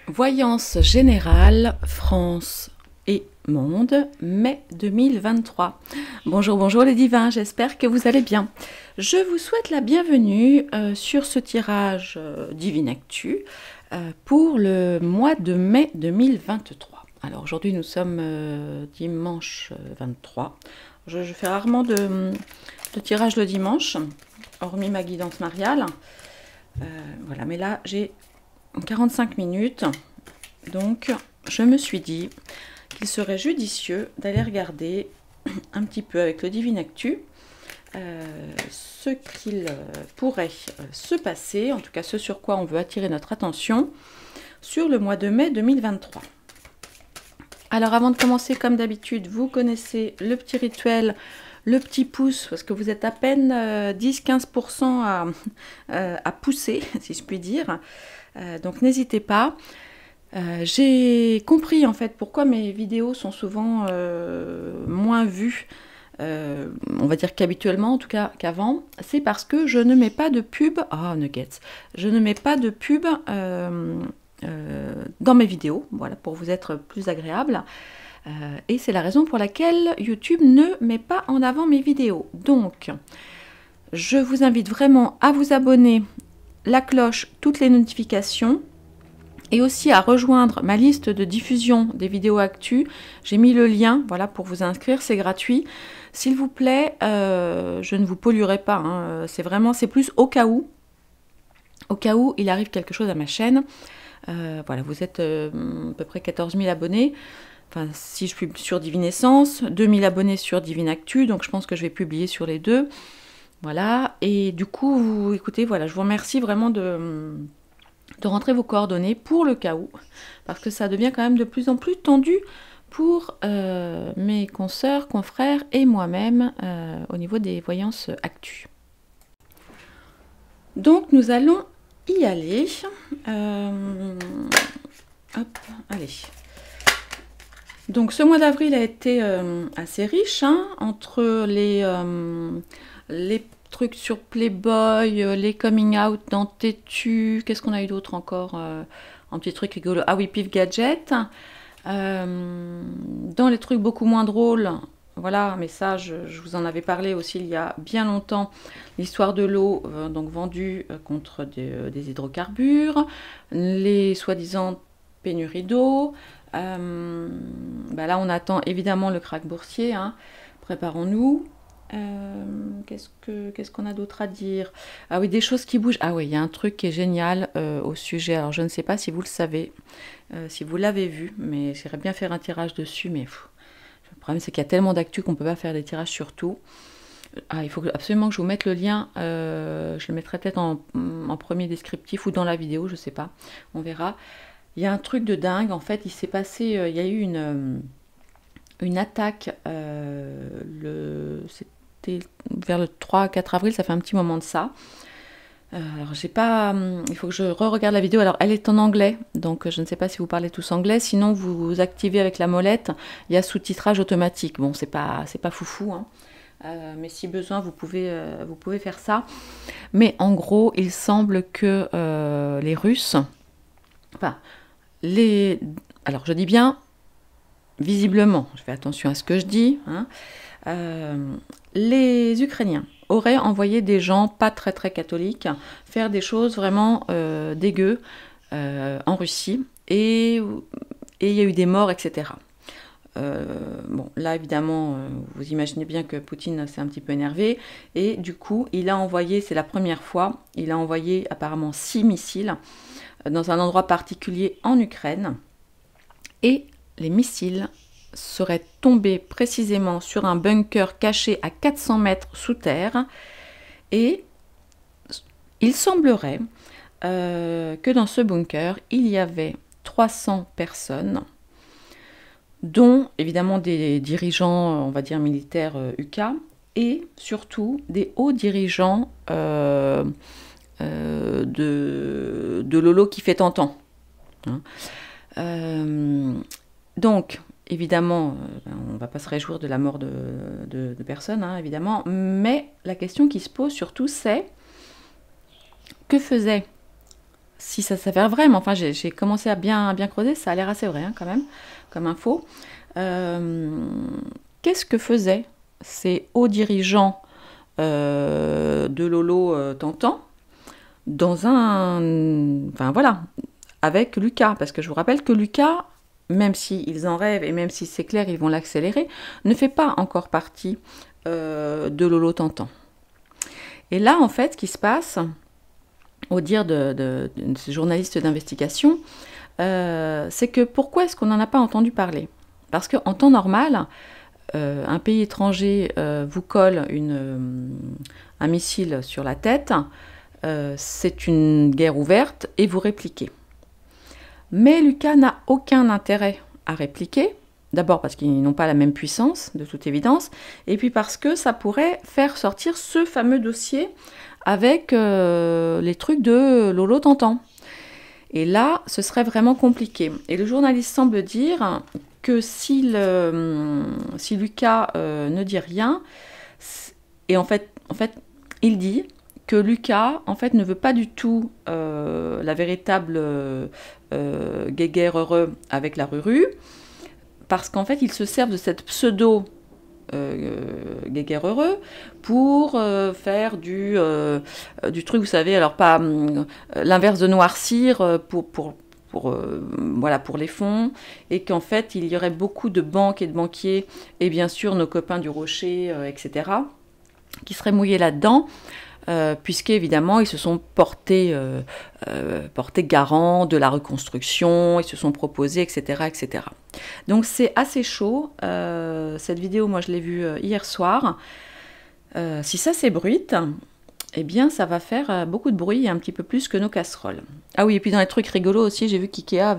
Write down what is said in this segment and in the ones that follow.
Voyance générale, France et monde, mai 2023. Bonjour, bonjour les divins, j'espère que vous allez bien. Je vous souhaite la bienvenue sur ce tirage Divine Actu pour le mois de mai 2023. Alors aujourd'hui nous sommes dimanche 23. Je fais rarement de tirage le dimanche, hormis ma guidance mariale. Voilà, mais là j'ai 45 minutes, donc je me suis dit qu'il serait judicieux d'aller regarder un petit peu avec le Divine Actu ce qu'il pourrait se passer, en tout cas ce sur quoi on veut attirer notre attention sur le mois de mai 2023. Alors avant de commencer, comme d'habitude, vous connaissez le petit rituel, le petit pouce, parce que vous êtes à peine 10-15% à pousser, si je puis dire. Donc n'hésitez pas. J'ai compris en fait pourquoi mes vidéos sont souvent moins vues, on va dire qu'habituellement en tout cas qu'avant. C'est parce que je ne mets pas de pub. Ah, nuggets. Je ne mets pas de pub dans mes vidéos, voilà, pour vous être plus agréable. Et c'est la raison pour laquelle YouTube ne met pas en avant mes vidéos. Donc, je vous invite vraiment à vous abonner, la cloche, toutes les notifications, et aussi à rejoindre ma liste de diffusion des vidéos actu. J'ai mis le lien, voilà, pour vous inscrire, c'est gratuit. S'il vous plaît, je ne vous polluerai pas, hein, c'est plus au cas où il arrive quelque chose à ma chaîne. Voilà, vous êtes à peu près 14 000 abonnés. Enfin, si je suis sur Divine Essence, 2000 abonnés sur Divine Actu, donc je pense que je vais publier sur les deux. Voilà, et du coup, écoutez, voilà, je vous remercie vraiment de rentrer vos coordonnées pour le cas où, parce que ça devient quand même de plus en plus tendu pour mes consoeurs, confrères et moi-même au niveau des voyances actu. Donc nous allons y aller. Hop, allez. Donc ce mois d'avril a été assez riche, hein, entre les trucs sur Playboy, les coming out dans Tétu, qu'est-ce qu'on a eu d'autre encore, un petit truc rigolo, ah oui, Pif Gadget, dans les trucs beaucoup moins drôles, voilà, mais ça je vous en avais parlé aussi il y a bien longtemps, l'histoire de l'eau donc vendue contre des hydrocarbures, les soi-disant pénuries d'eau. Bah là on attend évidemment le krach boursier, hein. Préparons-nous. Qu'est-ce qu'on a d'autre à dire? Ah oui, des choses qui bougent. Ah oui, il y a un truc qui est génial au sujet. Alors je ne sais pas si vous le savez, si vous l'avez vu, mais j'aimerais bien faire un tirage dessus, mais le problème c'est qu'il y a tellement d'actu qu'on ne peut pas faire des tirages sur tout. Ah, il faut absolument que je vous mette le lien. Je le mettrai peut-être en premier descriptif ou dans la vidéo, je ne sais pas. On verra. Il y a un truc de dingue, en fait, il s'est passé, il y a eu une attaque, c'était vers le 3-4 avril, ça fait un petit moment de ça. Alors j'ai pas, il faut que je re-regarde la vidéo, alors elle est en anglais, donc je ne sais pas si vous parlez tous anglais, sinon vous activez avec la molette, il y a sous-titrage automatique, bon c'est pas foufou, hein. Mais si besoin vous pouvez faire ça. Mais en gros il semble que les Russes, enfin, alors je dis bien visiblement, je fais attention à ce que je dis, hein, les Ukrainiens auraient envoyé des gens pas très catholiques faire des choses vraiment dégueu en Russie, et il y a eu des morts, etc. Bon, là évidemment, vous imaginez bien que Poutine s'est un petit peu énervé, et du coup il a envoyé, c'est la première fois, il a envoyé apparemment 6 missiles dans un endroit particulier en Ukraine, et les missiles seraient tombés précisément sur un bunker caché à 400 mètres sous terre, et il semblerait que dans ce bunker, il y avait 300 personnes, dont évidemment des dirigeants, on va dire militaires UK, et surtout des hauts dirigeants de Lolo qui fait tentant. Hein. Donc, évidemment, on ne va pas se réjouir de la mort de personnes, hein, évidemment, mais la question qui se pose surtout, c'est que faisaient si ça s'avère vrai, mais enfin j'ai commencé à bien creuser, ça a l'air assez vrai hein, quand même, comme info. Qu'est-ce que faisaient ces hauts dirigeants de Lolo Tantan dans un... Enfin voilà, avec Lucas, parce que je vous rappelle que Lucas, même s'ils en rêvent et même si c'est clair, ils vont l'accélérer, ne fait pas encore partie de Lolo Tantan. Et là, en fait, ce qui se passe, au dire de ces journalistes d'investigation, c'est que pourquoi est-ce qu'on n'en a pas entendu parler? Parce qu'en temps normal, un pays étranger vous colle un missile sur la tête, c'est une guerre ouverte et vous répliquez. Mais Lucas n'a aucun intérêt à répliquer, d'abord parce qu'ils n'ont pas la même puissance, de toute évidence, et puis parce que ça pourrait faire sortir ce fameux dossier avec les trucs de Lolo Tantan. Et là, ce serait vraiment compliqué. Et le journaliste semble dire que si Lucas ne dit rien, et en fait, il dit que Lucas, en fait, ne veut pas du tout la véritable guéguerre heureux avec la Ruru, parce qu'en fait, ils se servent de cette pseudo guéguerre heureux pour faire du truc, vous savez, alors pas l'inverse de noircir voilà, pour les fonds, et qu'en fait, il y aurait beaucoup de banques et de banquiers, et bien sûr nos copains du Rocher, etc., qui seraient mouillés là-dedans, puisqu'évidemment, ils se sont portés garants de la reconstruction, ils se sont proposés, etc., etc. Donc c'est assez chaud. Cette vidéo, moi, je l'ai vue hier soir. Si ça s'ébruite, eh bien, ça va faire beaucoup de bruit et un petit peu plus que nos casseroles. Ah oui, et puis dans les trucs rigolos aussi, j'ai vu qu'IKEA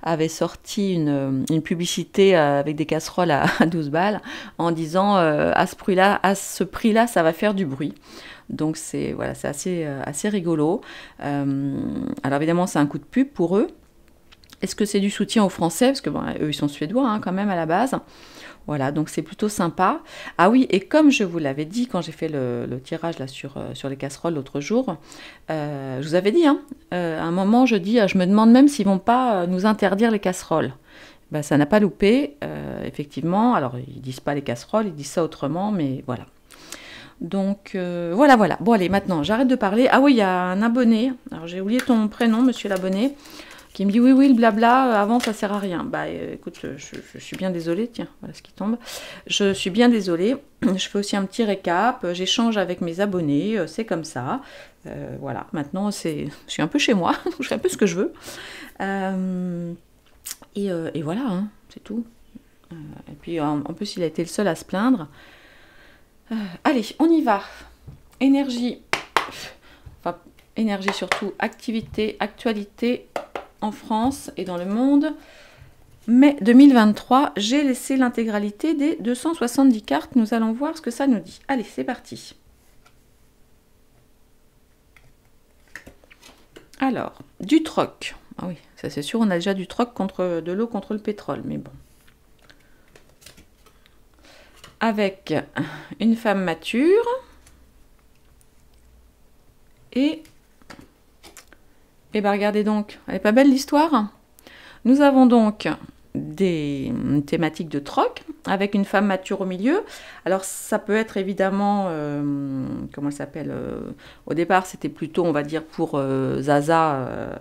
avait sorti une publicité avec des casseroles à 12 balles en disant à ce prix-là, ça va faire du bruit. Donc c'est voilà, c'est assez rigolo. Alors évidemment, c'est un coup de pub pour eux. Est-ce que c'est du soutien aux Français? Parce que bon, eux, ils sont suédois hein, quand même à la base. Voilà, donc c'est plutôt sympa. Ah oui, et comme je vous l'avais dit quand j'ai fait le tirage là sur les casseroles l'autre jour, je vous avais dit, hein, à un moment, je me demande même s'ils vont pas nous interdire les casseroles. Ben, ça n'a pas loupé, effectivement. Alors, ils disent pas les casseroles, ils disent ça autrement, mais voilà. Donc, voilà. Bon, allez, maintenant, j'arrête de parler. Ah oui, il y a un abonné. Alors, j'ai oublié ton prénom, monsieur l'abonné, qui me dit oui, le blabla, avant ça sert à rien. Bah écoute, je suis bien désolée, tiens, voilà ce qui tombe. Je suis bien désolée, je fais aussi un petit récap, j'échange avec mes abonnés, c'est comme ça. Voilà, maintenant je suis un peu chez moi, donc je fais un peu ce que je veux. Et voilà, hein, c'est tout. Et puis en plus, il a été le seul à se plaindre. Allez, on y va. Énergie, enfin énergie surtout, activité, actualité. En France et dans le monde. Mai 2023, j'ai laissé l'intégralité des 270 cartes. Nous allons voir ce que ça nous dit. Allez, c'est parti. Alors, du troc. Ah oui, ça c'est sûr, on a déjà du troc de l'eau contre le pétrole, mais bon. Avec une femme mature et bien regardez donc, elle est pas belle l'histoire? Nous avons donc des thématiques de troc avec une femme mature au milieu. Alors ça peut être évidemment, comment elle s'appelle, au départ c'était plutôt on va dire pour Zaza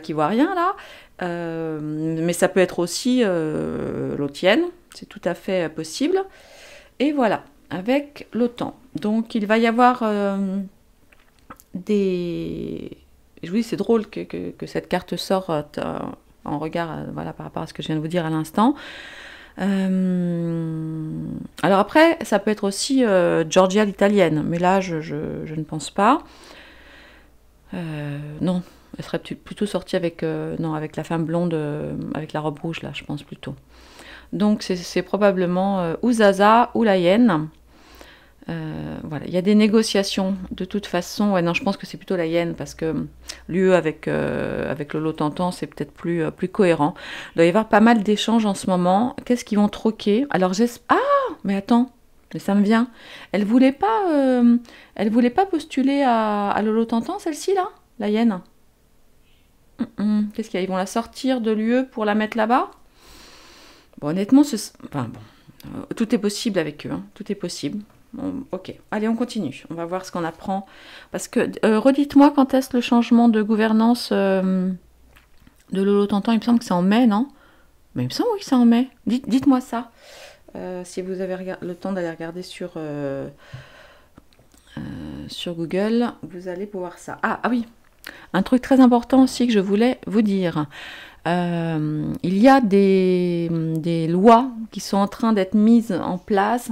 qui voit rien là, mais ça peut être aussi l'Otienne, c'est tout à fait possible. Et voilà, avec l'OTAN. Donc il va y avoir des... Je vous dis, c'est drôle que cette carte sorte en regard voilà, par rapport à ce que je viens de vous dire à l'instant. Alors après, ça peut être aussi Georgia l'italienne, mais là, je ne pense pas. Non, elle serait plutôt sortie avec la femme blonde, avec la robe rouge, là, je pense plutôt. Donc c'est probablement ou Zaza ou la hyène. Voilà, il y a des négociations de toute façon. Ouais, non, je pense que c'est plutôt la hyène parce que l'UE avec Lolo Tantan, c'est peut-être plus cohérent. Il doit y avoir pas mal d'échanges en ce moment. Qu'est-ce qu'ils vont troquer? Alors ah, mais attends, mais ça me vient. Elle voulait pas postuler à Lolo Tantan, celle-ci là, la hyène. Qu'est-ce qu'il y a? Ils vont la sortir de l'UE pour la mettre là-bas? Bon, honnêtement, enfin, bon, tout est possible avec eux, hein. Tout est possible. Bon, ok, allez, on continue. On va voir ce qu'on apprend. Parce que, redites-moi quand est-ce le changement de gouvernance de Lolo Tantan? Il me semble que c'est en mai, non? Mais il me semble oui que c'est en mai. Dites-moi ça. Si vous avez le temps d'aller regarder sur Google, vous allez pouvoir ça. Ah oui, un truc très important aussi que je voulais vous dire. Il y a des lois qui sont en train d'être mises en place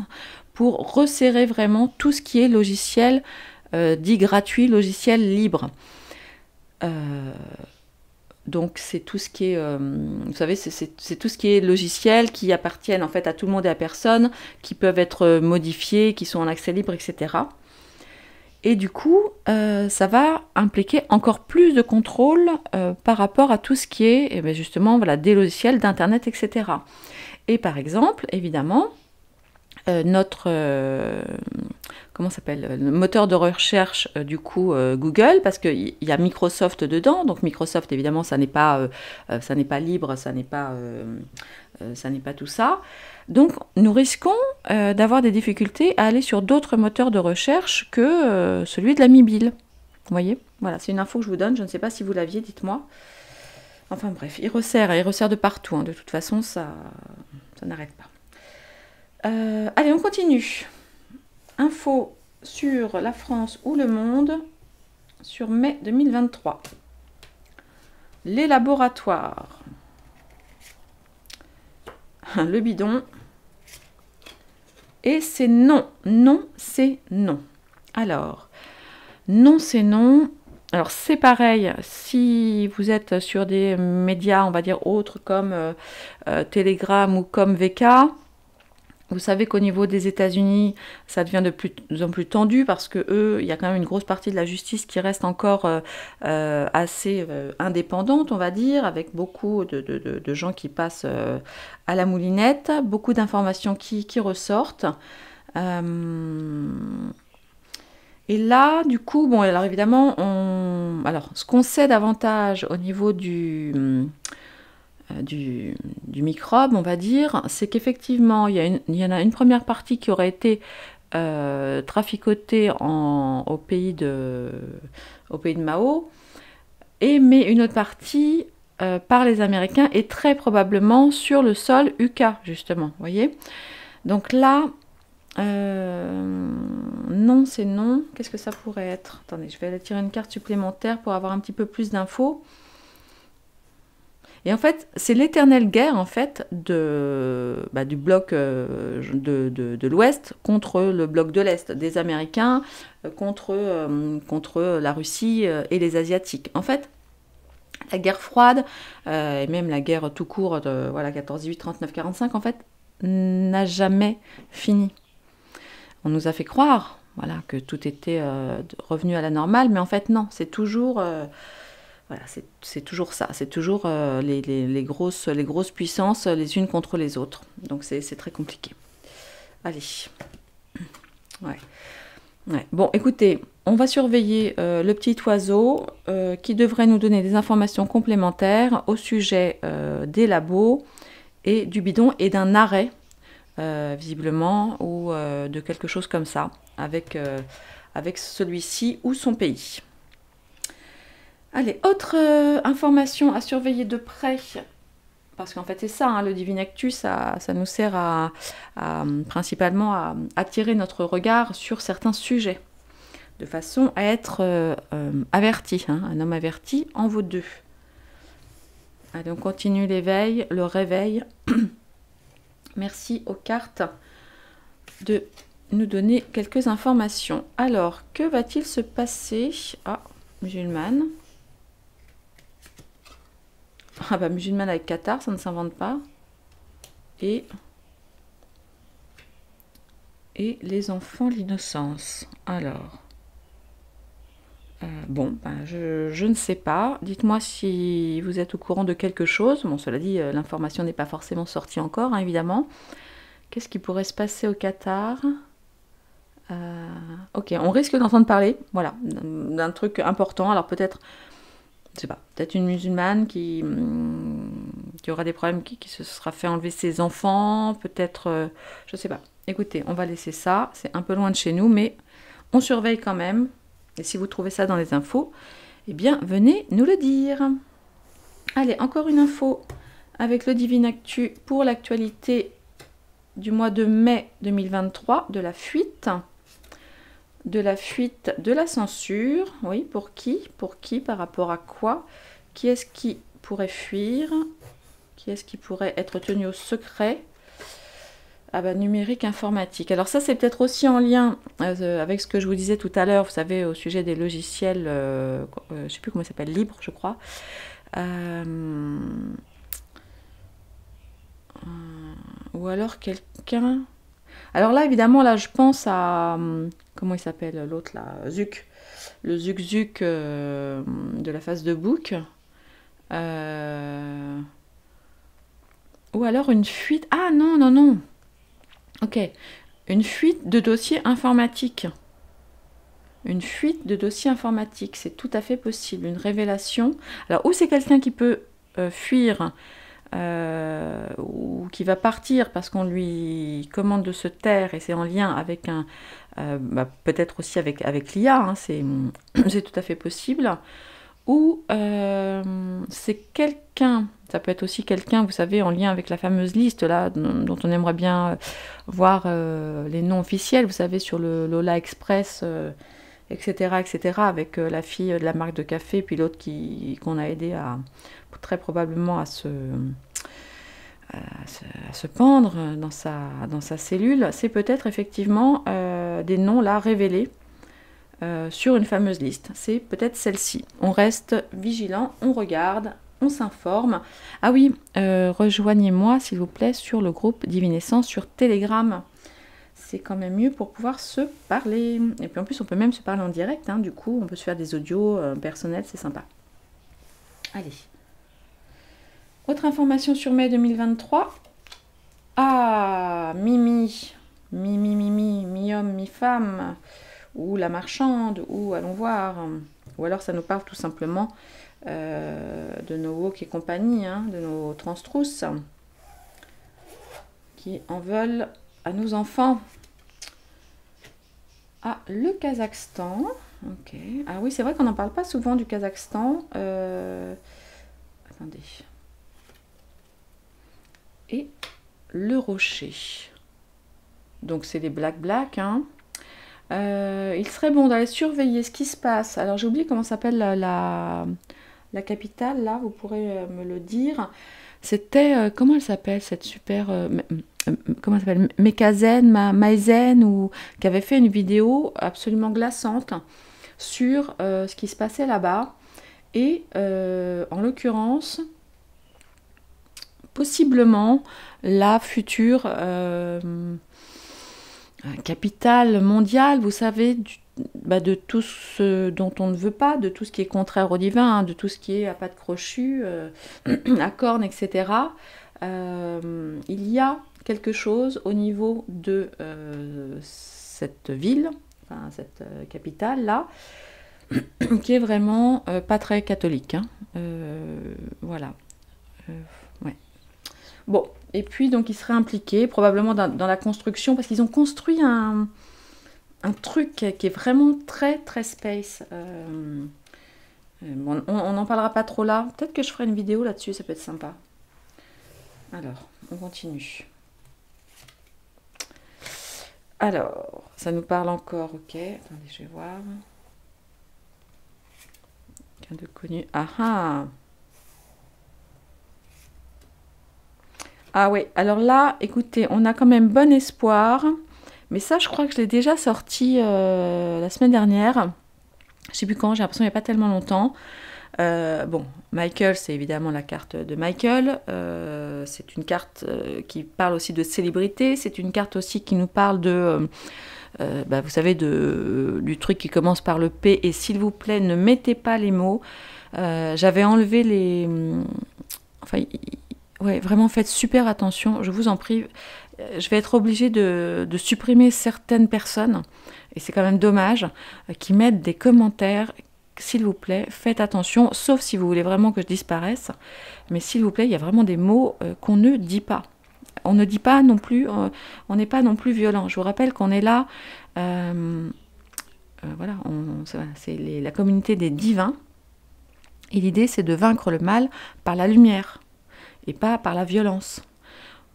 pour resserrer vraiment tout ce qui est logiciel dit gratuit, logiciel libre. Donc c'est tout ce qui est, vous savez, c'est tout ce qui est logiciel qui appartiennent en fait à tout le monde et à personne, qui peuvent être modifiés, qui sont en accès libre, etc. Et du coup, ça va impliquer encore plus de contrôle par rapport à tout ce qui est, eh bien justement, voilà, des logiciels d'Internet, etc. Et par exemple, évidemment, notre comment s'appelle, le moteur de recherche du coup Google, parce qu'il y a Microsoft dedans, donc Microsoft évidemment ça n'est pas libre, ça n'est pas tout ça. Donc nous risquons d'avoir des difficultés à aller sur d'autres moteurs de recherche que celui de la Mibile. Vous voyez, voilà, c'est une info que je vous donne, je ne sais pas si vous l'aviez, dites-moi. Enfin bref, il resserre de partout, hein. De toute façon ça n'arrête pas. Allez, on continue. Info sur la France ou le monde sur mai 2023. Les laboratoires. Le bidon. Et c'est non. Non, c'est non. Alors, non, c'est non. Alors, c'est pareil, si vous êtes sur des médias, on va dire, autres comme Telegram ou comme VK, vous savez qu'au niveau des États-Unis, ça devient de plus en plus tendu parce que eux, il y a quand même une grosse partie de la justice qui reste encore assez indépendante, on va dire, avec beaucoup de gens qui passent à la moulinette, beaucoup d'informations qui ressortent. Et là, du coup, bon, alors évidemment, alors, ce qu'on sait davantage au niveau du microbe, on va dire, c'est qu'effectivement, il y en a une première partie qui aurait été traficotée au pays de Mao, mais une autre partie par les Américains et très probablement sur le sol UK, justement, vous voyez. Donc là, non, c'est non. Qu'est-ce que ça pourrait être? Attendez, je vais aller tirer une carte supplémentaire pour avoir un petit peu plus d'infos. Et en fait, c'est l'éternelle guerre en fait du bloc de l'Ouest contre le bloc de l'Est, des Américains contre la Russie et les Asiatiques. En fait, la guerre froide et même la guerre tout court de 14-18, 39-45, en fait, n'a jamais fini. On nous a fait croire, que tout était revenu à la normale, mais en fait non, c'est toujours c'est toujours ça, c'est toujours les grosses puissances les unes contre les autres. Donc c'est très compliqué. Allez. Ouais. Bon, écoutez, on va surveiller le petit oiseau qui devrait nous donner des informations complémentaires au sujet des labos et du bidon et d'un arrêt, visiblement, ou de quelque chose comme ça, avec celui-ci ou son pays. Allez, autre information à surveiller de près, parce qu'en fait c'est ça, hein, le Divinactu, ça nous sert principalement à attirer notre regard sur certains sujets, de façon à être averti. Hein, un homme averti en vaut deux. Allez, on continue le réveil. Merci aux cartes de nous donner quelques informations. Alors, que va-t-il se passer? Ah, musulmane. Ah bah musulmane avec Qatar, ça ne s'invente pas. Et les enfants, l'innocence. Alors, bon, je ne sais pas. Dites-moi si vous êtes au courant de quelque chose. Bon, cela dit, l'information n'est pas forcément sortie encore, hein, évidemment. Qu'est-ce qui pourrait se passer au Qatar? Ok, on risque d'entendre parler, voilà, d'un truc important. Alors peut-être je sais pas, peut-être une musulmane qui aura des problèmes, qui se sera fait enlever ses enfants, peut-être, je sais pas. Écoutez, on va laisser ça, c'est un peu loin de chez nous, mais on surveille quand même. Et si vous trouvez ça dans les infos, eh bien, venez nous le dire. Allez, encore une info avec le Divine Actu pour l'actualité du mois de mai 2023, de la fuite de la censure. Oui, pour qui? Pour qui? Par rapport à quoi? Qui est-ce qui pourrait fuir? Qui est-ce qui pourrait être tenu au secret? Ah bah, numérique, informatique. Alors ça, c'est peut-être aussi en lien avec ce que je vous disais tout à l'heure, vous savez, au sujet des logiciels, je ne sais plus comment ça s'appelle, libres, je crois. Ou alors quelqu'un... Alors là, évidemment, là, je pense à... comment il s'appelle l'autre, là? Zuck. Le Zuck de la phase de Book. Ou alors une fuite... Ah non, non, non. Ok. Une fuite de dossiers informatiques. Une fuite de dossiers informatiques, c'est tout à fait possible. Une révélation. Alors, ou c'est quelqu'un qui peut fuir... ou qui va partir parce qu'on lui commande de se taire et c'est en lien avec un peut-être aussi avec l'IA, hein, c'est tout à fait possible, ou c'est quelqu'un, ça peut être aussi quelqu'un, vous savez, en lien avec la fameuse liste là dont on aimerait bien voir les noms officiels, vous savez, sur le Lola Express, etc., etc., avec la fille de la marque de café, puis l'autre qu'on a aidé à très probablement à se pendre dans sa cellule. C'est peut-être effectivement des noms là révélés sur une fameuse liste. C'est peut-être celle-ci. On reste vigilant, on regarde, on s'informe. Ah oui, rejoignez-moi s'il vous plaît sur le groupe Divinescence sur Telegram. C'est quand même mieux pour pouvoir se parler. Et puis en plus, on peut même se parler en direct, hein. Du coup, on peut se faire des audios personnels, c'est sympa. Allez. Autre information sur mai 2023. Ah, Mimi, mi-homme, mi-femme, ou la marchande, ou allons voir. Ou alors ça nous parle tout simplement de nos woke et compagnie, hein, de nos transtrousses, qui en veulent à nos enfants. Ah, le Kazakhstan. Ok. Ah oui, c'est vrai qu'on n'en parle pas souvent du Kazakhstan. Attendez. Et le rocher. Donc c'est les black, hein. Il serait bon d'aller surveiller ce qui se passe. Alors j'ai oublié comment s'appelle la capitale, là, vous pourrez me le dire. C'était, comment elle s'appelle, cette super... comment elle s'appelle, Maizen, ou qui avait fait une vidéo absolument glaçante sur ce qui se passait là-bas. Et en l'occurrence... possiblement la future capitale mondiale, vous savez, de tout ce dont on ne veut pas, de tout ce qui est contraire au divin, hein, de tout ce qui est à pattes crochues, à cornes, etc. Il y a quelque chose au niveau de cette ville, enfin, cette capitale-là, qui est vraiment pas très catholique, hein. Voilà. Ouais. Bon, et puis donc ils seraient impliqués probablement dans la construction, parce qu'ils ont construit un truc qui est vraiment très très space. Bon, on n'en parlera pas trop là. Peut-être que je ferai une vidéo là-dessus, ça peut être sympa. Alors, on continue. Alors, ça nous parle encore, ok. Attendez, je vais voir. Quelqu'un de connu. Ah ah! Ah oui, alors là, écoutez, on a quand même bon espoir. Mais ça, je crois que je l'ai déjà sorti la semaine dernière. Je sais plus quand, j'ai l'impression qu'il n'y a pas tellement longtemps. Bon, Michael, c'est évidemment la carte de Michael. C'est une carte qui parle aussi de célébrité. C'est une carte aussi qui nous parle de... vous savez, du truc qui commence par le P. Et s'il vous plaît, ne mettez pas les mots. J'avais enlevé les... Enfin... Ouais, vraiment faites super attention, je vous en prie. Je vais être obligée de supprimer certaines personnes, et c'est quand même dommage, qui mettent des commentaires s'il vous plaît, faites attention, sauf si vous voulez vraiment que je disparaisse. Mais s'il vous plaît, il y a vraiment des mots qu'on ne dit pas. On ne dit pas non plus, on n'est pas non plus violent. Je vous rappelle qu'on est là, voilà, c'est la communauté des divins. Et l'idée, c'est de vaincre le mal par la lumière et pas par la violence.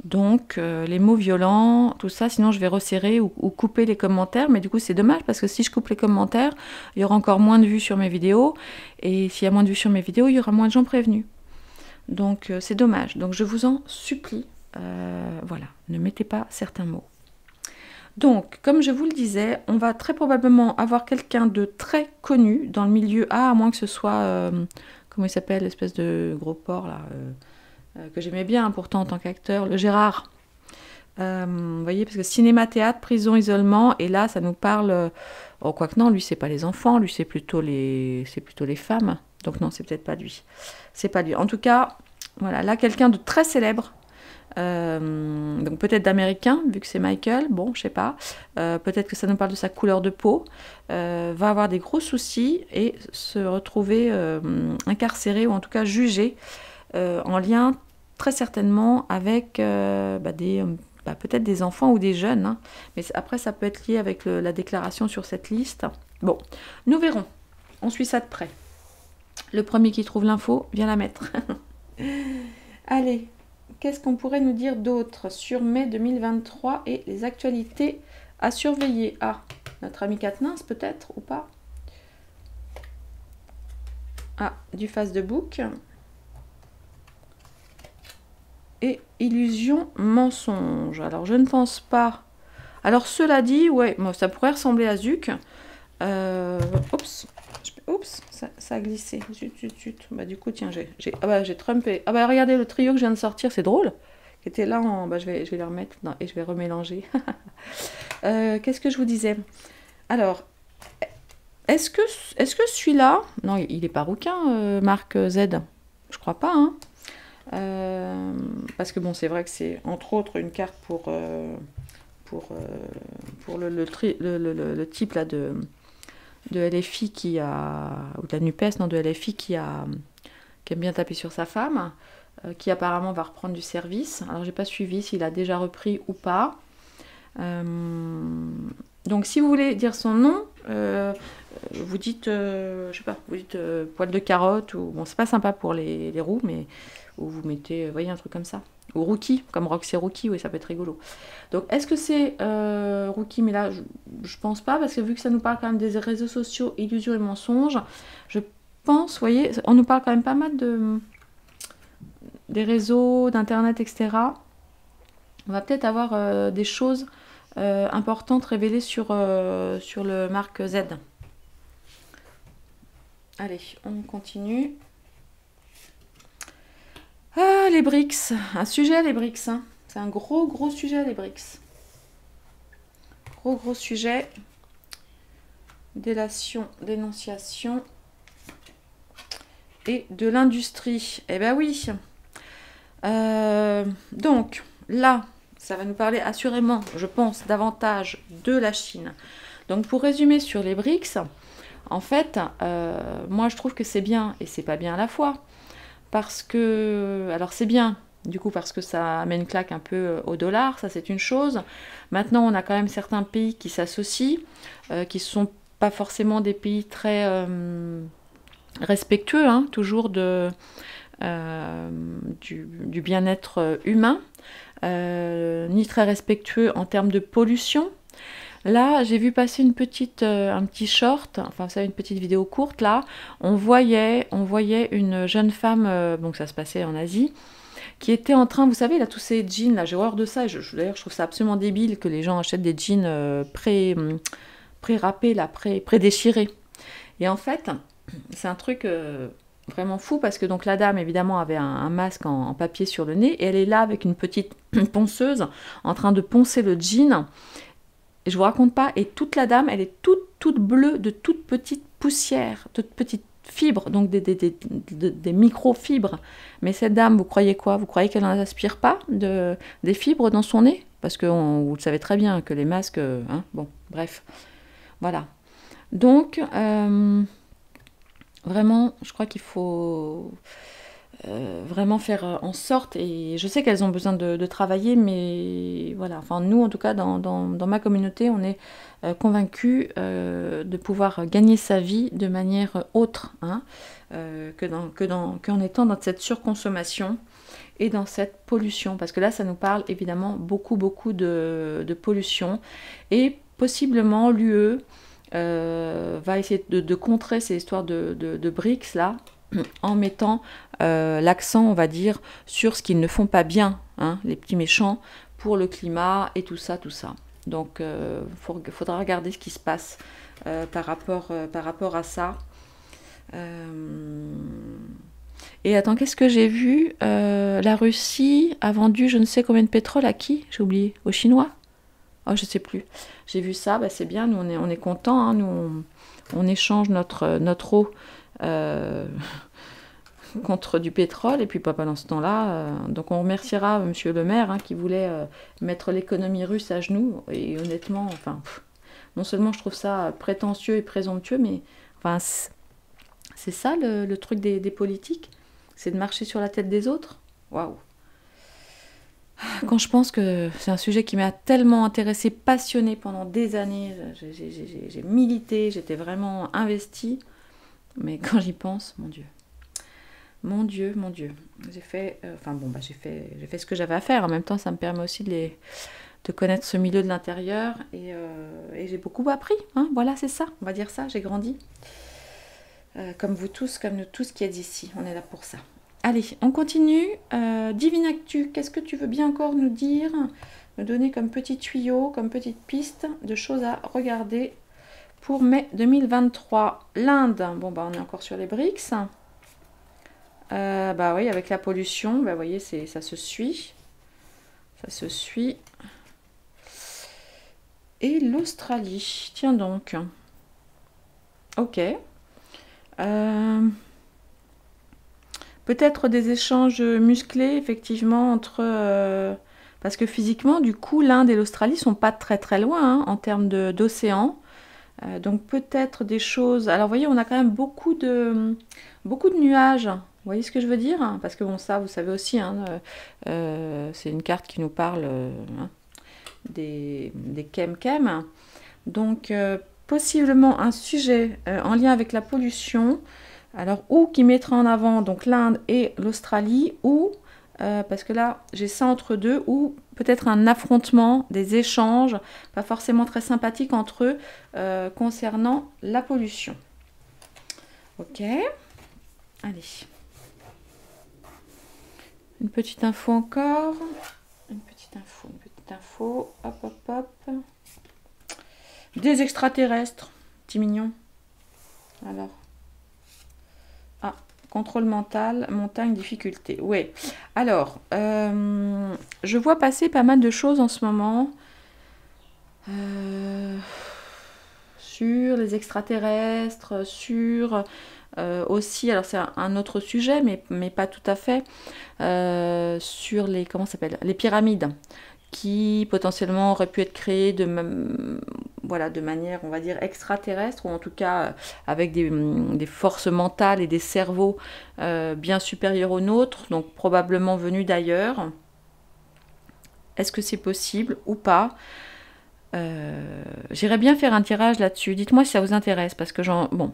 Donc, les mots violents, tout ça, sinon je vais resserrer ou couper les commentaires. Mais du coup, c'est dommage parce que si je coupe les commentaires, il y aura encore moins de vues sur mes vidéos. Et s'il y a moins de vues sur mes vidéos, il y aura moins de gens prévenus. Donc, c'est dommage. Donc, je vous en supplie, voilà, ne mettez pas certains mots. Donc, comme je vous le disais, on va très probablement avoir quelqu'un de très connu dans le milieu, à moins que ce soit, comment il s'appelle, l'espèce de gros porc là, que j'aimais bien pourtant en tant qu'acteur, le Gérard. Vous voyez, parce que cinéma, théâtre, prison, isolement, et là, ça nous parle... oh, quoique non, lui, c'est pas les enfants, lui, c'est plutôt les femmes. Donc non, c'est peut-être pas lui. C'est pas lui. En tout cas, voilà, là, quelqu'un de très célèbre. Donc peut-être d'américain, vu que c'est Michael, bon, je sais pas. Peut-être que ça nous parle de sa couleur de peau. Va avoir des gros soucis et se retrouver incarcéré, ou en tout cas jugé, en lien très certainement avec peut-être des enfants ou des jeunes, hein. Mais après ça peut être lié avec la déclaration sur cette liste. Bon, nous verrons, on suit ça de près. Le premier qui trouve l'info vient la mettre. Allez, qu'est-ce qu'on pourrait nous dire d'autre sur mai 2023 et les actualités à surveiller? Ah, notre ami Katniss peut-être ou pas? Ah, du face de bouc. Et illusion, mensonge. Alors, je ne pense pas. Alors, cela dit, ouais, ça pourrait ressembler à Zuc. Oups, ça a glissé. Zut. Bah, du coup, tiens, j'ai trumpé. Ah bah, regardez le trio que je viens de sortir, c'est drôle. Qui était là en... Bah, je vais les remettre et je vais remélanger. Qu'est-ce que je vous disais? Alors, est-ce que celui-là... Non, il n'est pas rouquin, Marc Z. Je crois pas, hein. Parce que bon, c'est vrai que c'est entre autres une carte pour le type là de LFI qui a, ou de la NUPES, non, de LFI qui aime bien taper sur sa femme, qui apparemment va reprendre du service. Alors j'ai pas suivi s'il a déjà repris ou pas. Donc si vous voulez dire son nom, vous dites, je sais pas, vous dites poil de carotte, ou bon, c'est pas sympa pour les roux, mais ou vous mettez, voyez, un truc comme ça. Ou Rookie, comme Roxy Rookie, oui, ça peut être rigolo. Donc, est-ce que c'est Rookie? Mais là, je pense pas, parce que vu que ça nous parle quand même des réseaux sociaux, illusions et mensonges, je pense, vous voyez, on nous parle quand même pas mal des réseaux, d'internet, etc. On va peut-être avoir des choses importantes révélées sur le Marc Z. Allez, on continue. Ah, les BRICS, un sujet les BRICS, hein. C'est un gros sujet les BRICS. Gros sujet. Délation, dénonciation et de l'industrie. Eh ben oui. Donc, là, ça va nous parler assurément, je pense, davantage de la Chine. Donc, pour résumer sur les BRICS, en fait, moi, je trouve que c'est bien et c'est pas bien à la fois. Parce que, alors c'est bien, du coup, parce que ça met une claque un peu au dollar, ça c'est une chose. Maintenant, on a quand même certains pays qui s'associent, qui ne sont pas forcément des pays très respectueux, hein, toujours du bien-être humain, ni très respectueux en termes de pollution. Là, j'ai vu passer un petit short, enfin, ça, une petite vidéo courte, là. On voyait une jeune femme, donc ça se passait en Asie, qui était en train, vous savez, là, tous ces jeans, là, j'ai horreur de ça, d'ailleurs, je trouve ça absolument débile que les gens achètent des jeans pré-râpés, là, pré-déchirés. Et en fait, c'est un truc vraiment fou, parce que donc la dame, évidemment, avait un masque en papier sur le nez, et elle est là avec une petite ponceuse, en train de poncer le jean. Et je vous raconte pas, et toute la dame, elle est toute bleue de toutes petites poussières, toutes petites fibres, donc des microfibres. Mais cette dame, vous croyez quoi? Vous croyez qu'elle n'aspire pas des fibres dans son nez? Parce que vous le savez très bien que les masques, hein, bon, bref, voilà. Donc, Vraiment, je crois qu'il faut vraiment faire en sorte, et je sais qu'elles ont besoin de travailler, mais voilà, enfin nous en tout cas dans ma communauté, on est convaincus de pouvoir gagner sa vie de manière autre, hein, qu'en étant dans cette surconsommation et dans cette pollution, parce que là ça nous parle évidemment beaucoup de pollution, et possiblement l'UE va essayer de contrer ces histoires de BRICS là, en mettant l'accent, on va dire, sur ce qu'ils ne font pas bien, hein, les petits méchants, pour le climat et tout ça, tout ça. Donc, faudra regarder ce qui se passe par rapport à ça. Et attends, qu'est-ce que j'ai vu? La Russie a vendu je ne sais combien de pétrole à qui? J'ai oublié. Aux Chinois? Oh, je sais plus. J'ai vu ça, bah, c'est bien, nous on est contents, hein, nous on échange notre eau contre du pétrole, et puis pas pendant ce temps-là. Donc on remerciera Monsieur le maire, hein, qui voulait mettre l'économie russe à genoux, et honnêtement, enfin, non seulement je trouve ça prétentieux et présomptueux, mais enfin, c'est ça le truc des politiques, c'est de marcher sur la tête des autres. Waouh! Quand je pense que c'est un sujet qui m'a tellement intéressée, passionnée pendant des années, j'ai milité, j'étais vraiment investie, mais quand j'y pense, mon Dieu. Mon Dieu, mon Dieu. J'ai fait, enfin bon, bah, j'ai fait ce que j'avais à faire. En même temps, ça me permet aussi de connaître ce milieu de l'intérieur, et j'ai beaucoup appris, hein. Voilà, c'est ça, on va dire ça, j'ai grandi. Comme vous tous, comme nous tous qui êtes ici, on est là pour ça. Allez, on continue. Divine Actu, qu'est-ce que tu veux bien encore nous dire? Me donner comme petit tuyau, comme petite piste de choses à regarder pour mai 2023. L'Inde, bon bah on est encore sur les BRICS. Bah oui, avec la pollution, bah vous voyez, ça se suit. Ça se suit. Et l'Australie, tiens donc. Ok. Peut-être des échanges musclés, effectivement, entre... parce que physiquement, du coup, l'Inde et l'Australie sont pas très loin, hein, en termes d'océan. Donc peut-être des choses... Alors, vous voyez, on a quand même beaucoup de nuages. Vous voyez ce que je veux dire? Parce que bon, ça, vous savez aussi, hein, c'est une carte qui nous parle hein, des Kem-Kem. Donc, possiblement un sujet en lien avec la pollution. Alors, ou qui mettra en avant donc l'Inde et l'Australie, ou, parce que là, j'ai ça entre deux, ou peut-être un affrontement, des échanges, pas forcément très sympathiques entre eux, concernant la pollution. Ok. Allez. Une petite info encore. Une petite info. Hop. Des extraterrestres. Petit mignon. Alors. Ah, contrôle mental, montagne, difficulté. Oui. Alors, je vois passer pas mal de choses en ce moment. Sur les extraterrestres, sur aussi, alors c'est un autre sujet, mais pas tout à fait, sur les, comment ça s'appelle, les pyramides, qui potentiellement auraient pu être créées voilà, de manière, on va dire, extraterrestre, ou en tout cas avec des forces mentales et des cerveaux bien supérieurs aux nôtres, donc probablement venus d'ailleurs. Est-ce que c'est possible ou pas? J'irais bien faire un tirage là-dessus. Dites-moi si ça vous intéresse, parce que bon,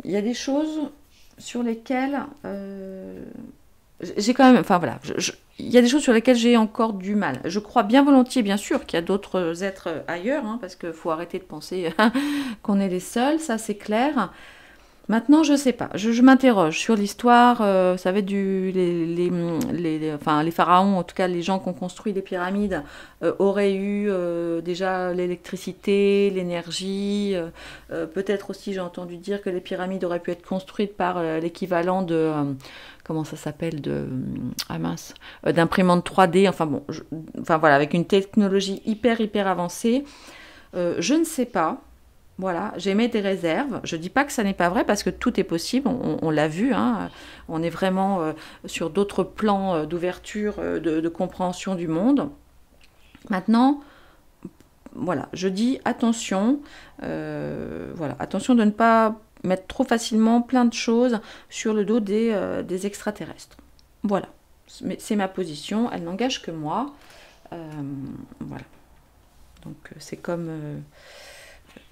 il y a des choses sur lesquelles j'ai quand même, enfin voilà, il y a des choses sur lesquelles j'ai encore du mal. Je crois bien volontiers, bien sûr, qu'il y a d'autres êtres ailleurs, hein, parce qu'il faut arrêter de penser qu'on est les seuls, ça c'est clair. Maintenant, je sais pas. Je m'interroge sur l'histoire. Vous savez, enfin, les pharaons, en tout cas les gens qui ont construit les pyramides, auraient eu déjà l'électricité, l'énergie. Peut-être aussi, j'ai entendu dire que les pyramides auraient pu être construites par l'équivalent de... comment ça s'appelle ah mince, d'imprimante 3D. Enfin bon, enfin voilà, avec une technologie hyper avancée. Je ne sais pas. Voilà, j'émets des réserves. Je ne dis pas que ça n'est pas vrai, parce que tout est possible, on l'a vu, hein. On est vraiment sur d'autres plans d'ouverture, de compréhension du monde. Maintenant, voilà, je dis attention, voilà, attention de ne pas mettre trop facilement plein de choses sur le dos des extraterrestres. Voilà, c'est ma position, elle n'engage que moi. Voilà. Donc c'est comme...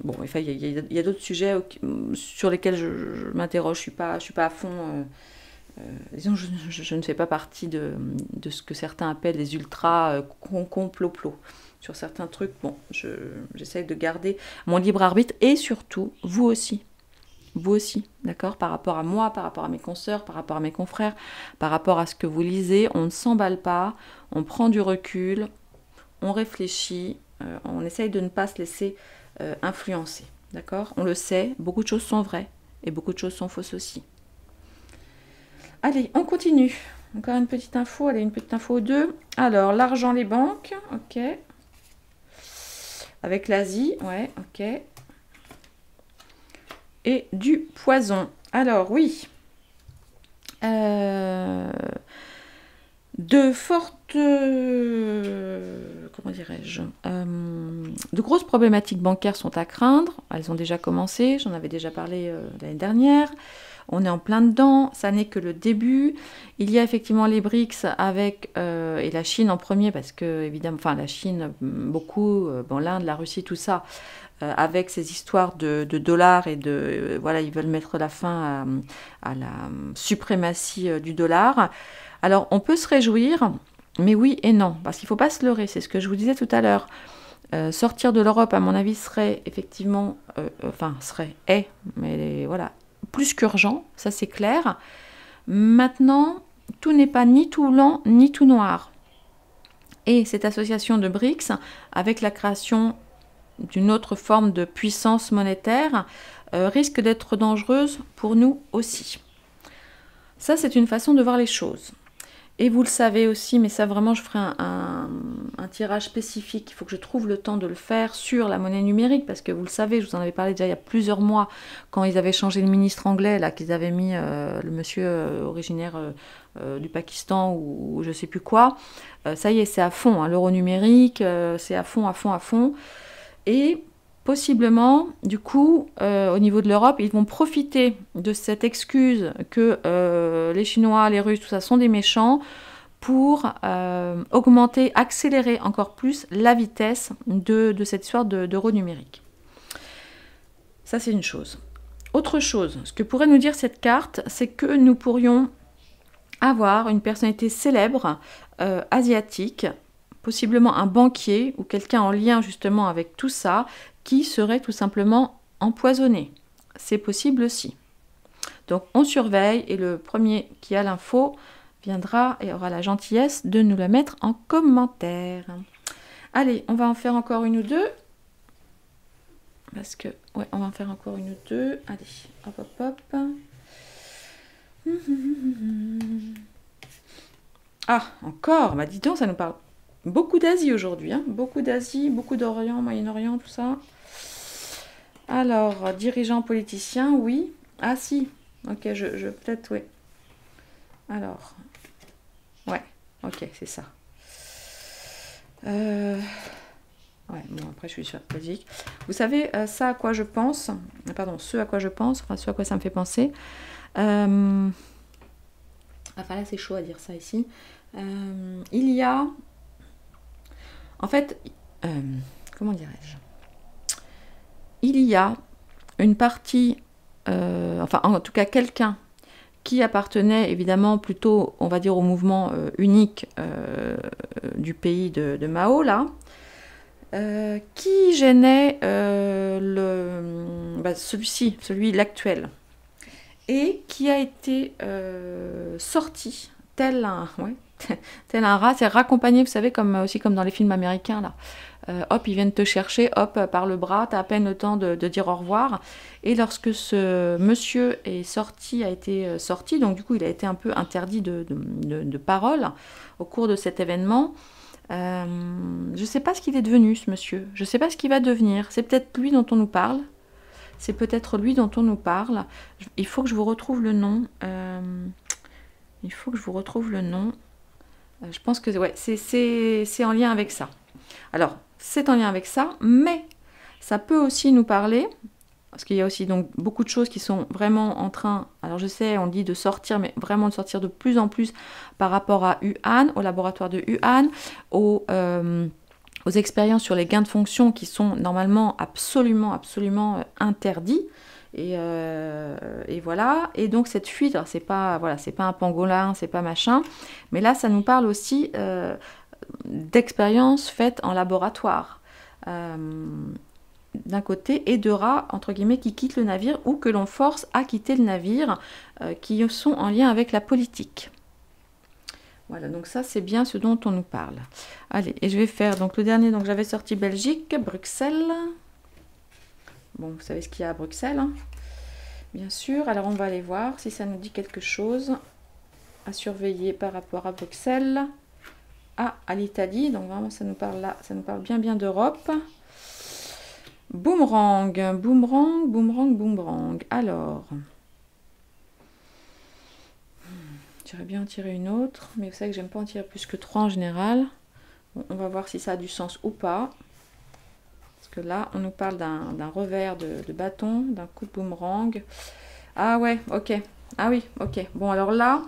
bon, enfin, il y a d'autres sujets sur lesquels je m'interroge, je suis pas à fond... disons, je ne fais pas partie de ce que certains appellent les ultra complots. Sur certains trucs, bon, j'essaye de garder mon libre arbitre et surtout, vous aussi, d'accord, par rapport à moi, par rapport à mes consoeurs, par rapport à mes confrères, par rapport à ce que vous lisez, on ne s'emballe pas, on prend du recul, on réfléchit, on essaye de ne pas se laisser influencer, d'accord? On le sait, beaucoup de choses sont vraies et beaucoup de choses sont fausses aussi. Allez, on continue. Encore une petite info, allez, une petite info ou deux. Alors, l'argent, les banques, ok. Avec l'Asie, ouais, ok. Et du poison. Alors, oui. De fortes... comment dirais-je, de grosses problématiques bancaires sont à craindre. Elles ont déjà commencé, j'en avais déjà parlé l'année dernière. On est en plein dedans, ça n'est que le début. Il y a effectivement les BRICS avec, et la Chine en premier, parce que, évidemment, enfin la Chine, beaucoup, bon, l'Inde, la Russie, tout ça, avec ces histoires de dollars et de... voilà, ils veulent mettre la fin à la suprématie du dollar. Alors, on peut se réjouir, mais oui et non, parce qu'il ne faut pas se leurrer, c'est ce que je vous disais tout à l'heure. Sortir de l'Europe, à mon avis, serait effectivement, est, mais voilà, plus qu'urgent, ça c'est clair. Maintenant, tout n'est pas ni tout blanc ni tout noir. Et cette association de BRICS, avec la création d'une autre forme de puissance monétaire, risque d'être dangereuse pour nous aussi. Ça, c'est une façon de voir les choses. Et vous le savez aussi, mais ça vraiment, je ferai un tirage spécifique. Il faut que je trouve le temps de le faire sur la monnaie numérique, parce que vous le savez, je vous en avais parlé déjà il y a plusieurs mois, quand ils avaient changé le ministre anglais, là, qu'ils avaient mis le monsieur originaire du Pakistan ou je ne sais plus quoi. Ça y est, c'est à fond, hein, l'euro numérique, c'est à fond, à fond, à fond. Et possiblement, du coup, au niveau de l'Europe, ils vont profiter de cette excuse que les Chinois, les Russes, tout ça sont des méchants pour augmenter, accélérer encore plus la vitesse de cette histoire d'euro numérique. Ça, c'est une chose. Autre chose, ce que pourrait nous dire cette carte, c'est que nous pourrions avoir une personnalité célèbre asiatique, possiblement un banquier ou quelqu'un en lien justement avec tout ça, qui serait tout simplement empoisonné. C'est possible aussi. Donc on surveille et le premier qui a l'info viendra et aura la gentillesse de nous la mettre en commentaire. Allez, on va en faire encore une ou deux. Parce que, ouais, on va en faire encore une ou deux. Allez, hop, hop, hop. Ah, encore, bah dis donc, ça nous parle beaucoup d'Asie aujourd'hui, hein. Beaucoup d'Asie, beaucoup d'Orient, Moyen-Orient, tout ça. Alors, dirigeants, politiciens, oui. Ah si, ok, peut-être, oui. Alors, ouais, ok, c'est ça. Ouais, bon, après, je suis sur la Belgique. Vous savez, ça à quoi je pense, pardon, ce à quoi je pense, enfin, ce à quoi ça me fait penser. Enfin, là, c'est chaud à dire ça ici. Il y a... En fait, comment dirais-je? Il y a une partie, enfin en tout cas quelqu'un qui appartenait évidemment plutôt, on va dire, au mouvement unique du pays de Mao, là, qui gênait celui-ci, l'actuel, et qui a été sorti tel un... Ouais, tel un rat, c'est raccompagné, vous savez, aussi comme dans les films américains, là. Hop, ils viennent te chercher, hop, par le bras, t'as à peine le temps de dire au revoir. Et lorsque ce monsieur est sorti, a été sorti, donc du coup, il a été un peu interdit de parole au cours de cet événement. Je ne sais pas ce qu'il est devenu, ce monsieur. Je ne sais pas ce qu'il va devenir. C'est peut-être lui dont on nous parle. C'est peut-être lui dont on nous parle. Il faut que je vous retrouve le nom. Il faut que je vous retrouve le nom. Je pense que ouais, c'est en lien avec ça. Alors, c'est en lien avec ça, mais ça peut aussi nous parler Parce qu'il y a aussi donc beaucoup de choses qui sont vraiment en train, alors je sais, on dit de sortir, mais vraiment de sortir de plus en plus par rapport à Wuhan, au laboratoire de Wuhan, aux expériences sur les gains de fonction qui sont normalement absolument interdits. Et voilà. Et donc cette fuite, c'est pas un pangolin, c'est pas machin, mais là ça nous parle aussi d'expériences faites en laboratoire. D'un côté, et de rats, entre guillemets, qui quittent le navire ou que l'on force à quitter le navire, qui sont en lien avec la politique. Voilà, donc ça, c'est bien ce dont on nous parle. Allez, et je vais faire, donc le dernier, donc j'avais sorti Belgique, Bruxelles. Bon, vous savez ce qu'il y a à Bruxelles, hein, bien sûr. Alors, on va aller voir si ça nous dit quelque chose à surveiller par rapport à Bruxelles. Ah, à l'Italie, donc vraiment, ça nous parle là, ça nous parle bien d'Europe. Boomerang, boomerang, boomerang, boomerang. Alors, j'aimerais bien en tirer une autre, mais vous savez que j'aime pas en tirer plus que 3 en général. Bon, on va voir si ça a du sens ou pas. Parce que là, on nous parle d'un revers de bâton, d'un coup de boomerang. Ah ouais, ok. Ah oui, ok. Bon, alors là,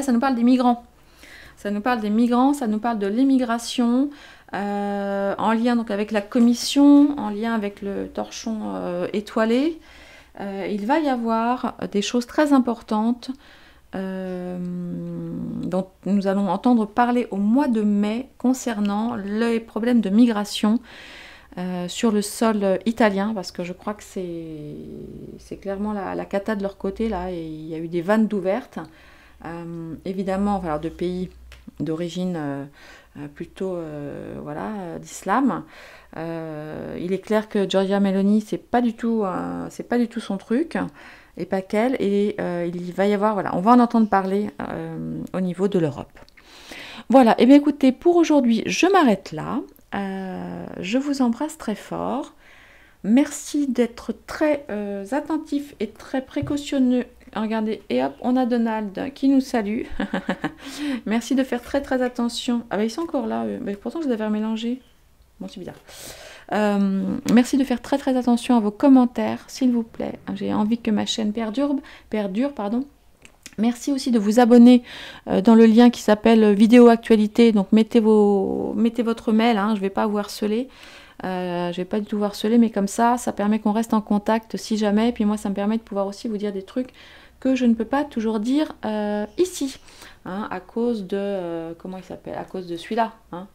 ça nous parle des migrants. Ça nous parle des migrants, ça nous parle de l'immigration, en lien donc avec la commission, en lien avec le torchon étoilé. Il va y avoir des choses très importantes dont nous allons entendre parler au mois de mai concernant les problèmes de migration sur le sol italien, parce que je crois que c'est clairement la cata de leur côté là, et il y a eu des vannes d'ouvertes. Évidemment, alors de pays d'origine plutôt d'islam. Il est clair que Giorgia Meloni, c'est pas du tout son truc, et pas qu'elle. Et il va y avoir, voilà, on va en entendre parler au niveau de l'Europe. Voilà, et bien écoutez, pour aujourd'hui, je m'arrête là. Je vous embrasse très fort. Merci d'être très attentif et très précautionneux. Regardez, et hop, on a Donald qui nous salue. Merci de faire très attention. Ah bah ils sont encore là, mais pourtant je les avais mélangés. Bon, c'est bizarre. Merci de faire très attention à vos commentaires, s'il vous plaît. J'ai envie que ma chaîne perdure. Merci aussi de vous abonner dans le lien qui s'appelle vidéo actualité. Donc mettez votre mail, hein, je ne vais pas vous harceler. Je vais pas du tout vous harceler, mais comme ça permet qu'on reste en contact si jamais. Et puis moi, ça me permet de pouvoir aussi vous dire des trucs que je ne peux pas toujours dire ici, hein, à cause de comment il s'appelle, à cause de celui-là, hein.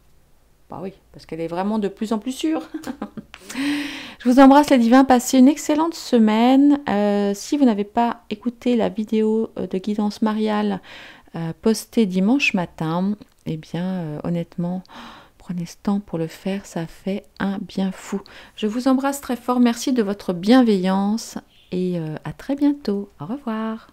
Bah oui, parce qu'elle est vraiment de plus en plus sûre. Je vous embrasse les divins, passez une excellente semaine. Si vous n'avez pas écouté la vidéo de guidance mariale postée dimanche matin, eh bien honnêtement, prenez ce temps pour le faire, ça fait un bien fou. Je vous embrasse très fort, merci de votre bienveillance et à très bientôt. Au revoir.